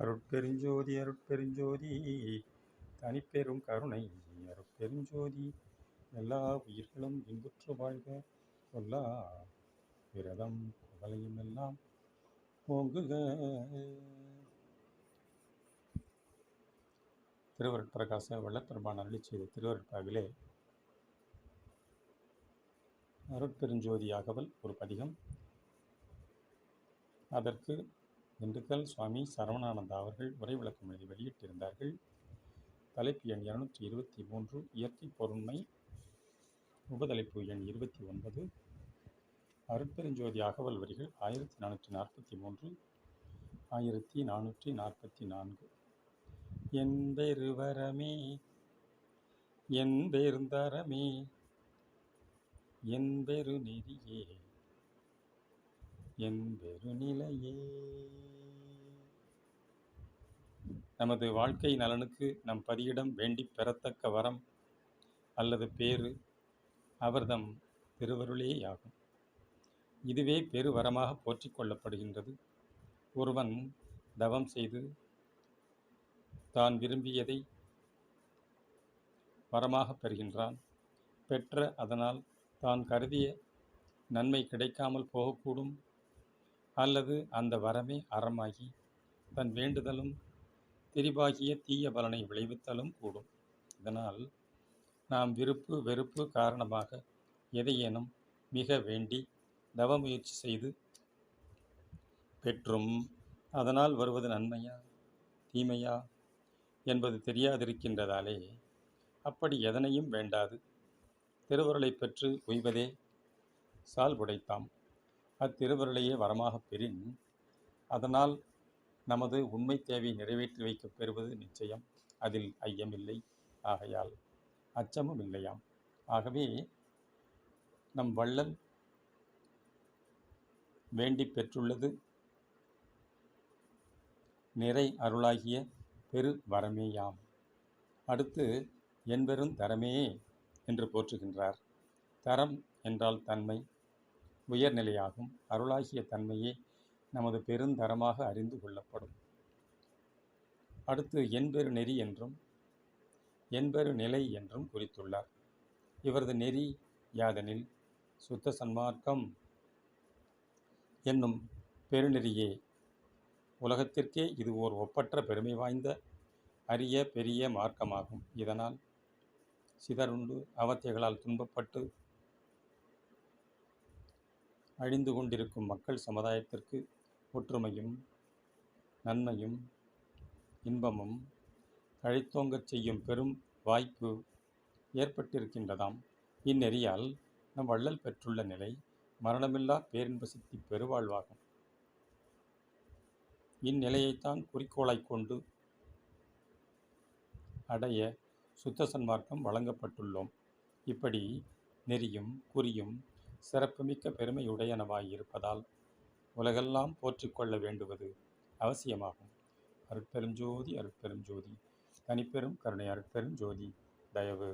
அருட்பெருஞ்சோதி அருட்பெருஞ்சோதி தனிப்பெரும் கருணை அருட்பெருஞ்சோதி எல்லா உயிர்களும் இன்புற்று வாழ்க சொல்லா விரதம் குவலையும் எல்லாம் ஓங்குக. திருவருட்பிரகாச வள்ளற்பெருமான் அருளி செய்த திருவருட்பாவிலே அருட்பெருஞ்சோதி அகவல் ஒரு பதிகம். அதற்கு திண்டுக்கல் சுவாமி சரவணானந்தா அவர்கள் உரை விளக்கம் எழுதி வெளியிட்டிருந்தார்கள். தலைப்பு எண் 223, இயற்கை பொருண்மை. உபதலைப்பு எண் 29. அருட்பெருஞ்சோதி அகவல் வரிகள் 1443, 1444. என்பெருவரமே என்பெருந்தரமே என்பெரு நெறியே என்பெரு நிலையே. நமது வாழ்க்கை நலனுக்கு நம் பதியிடம் வேண்டி பெறத்தக்க வரம் அல்லது பேறு அவர்தம் திருவருளேயாகும். இதுவே பெருவரமாக போற்றிக் கொள்ளப்படுகின்றது. ஒருவன் தவம் செய்து தான் விரும்பியதை வரமாக பெறுகின்றான். பெற்ற அதனால் தான் கருதிய நன்மை கிடைக்காமல் போகக்கூடும், அல்லது அந்த வரமே அறமாகி தன் வேண்டுதலும் திரிபாகிய தீய பலனை விளைவித்தலும் கூடும். இதனால் நாம் விருப்பு வெறுப்பு காரணமாக எதையேனும் மிக வேண்டி தவ முயற்சி செய்து பெற்றும் அதனால் வருவது நன்மையா தீமையா என்பது தெரியாதிருக்கின்றதாலே அப்படி எதனையும் வேண்டாது திருவருளை பெற்று உய்வதே சால்புடைத்தாம். அத்திருவருளையே வரமாகப் பெறின் அதனால் நமது உண்மை தேவை நிறைவேற்றி வைக்கப் பெறுவது நிச்சயம். அதில் ஐயமில்லை. ஆகையால் அச்சமும் இல்லையாம். ஆகவே நம் வள்ளல் வேண்டி பெற்றுள்ளது நிறை அருளாகிய பெரு வரமேயாம். அடுத்து என்பெருந் தரமே என்று போற்றுகின்றார். தரம் என்றால் தன்மை, உயர்நிலையாகும். அருளாகிய தன்மையே நமது பெருந்தரமாக அறிந்து கொள்ளப்படும். அடுத்து என்பெரு நெறி என்றும் என்பெரு நிலை என்றும் குறித்துள்ளார். இவரது நெறி யாதெனில் சுத்த சன்மார்க்கம் என்னும் பெருநெறியே. உலகத்திற்கே இது ஓர் ஒப்பற்ற பெருமை வாய்ந்த அரிய பெரிய மார்க்கமாகும். இதனால் சிதறுண்டு அவத்தைகளால் துன்பப்பட்டு அழிந்து கொண்டிருக்கும் மக்கள் சமுதாயத்திற்கு ஒற்றுமையும் நன்மையும் இன்பமும் தழைத்தோங்கச் செய்யும் பெரும் வாய்ப்பு ஏற்பட்டிருக்கின்றதாம். இந்நெறியால் நம் வள்ளல் பெற்றுள்ள நிலை மரணமில்லா பேரின்ப சித்தி பெருவாழ்வாகும். இந்நிலையைத்தான் குறிக்கோளாய் கொண்டு அடைய சுத்த சன்மார்க்கம் வழங்கப்பட்டுள்ளோம். இப்படி நெறியும் குறியும் சிறப்புமிக்க பெருமையுடையனவாய் இருப்பதால் உலகெல்லாம் போற்றிக்கொள்ள வேண்டுவது அவசியமாகும். அருட்பெருஞ்சோதி அருட்பெருஞ்சோதி தனிப்பெரும் கருணை அருட்பெருஞ்சோதி தயவு.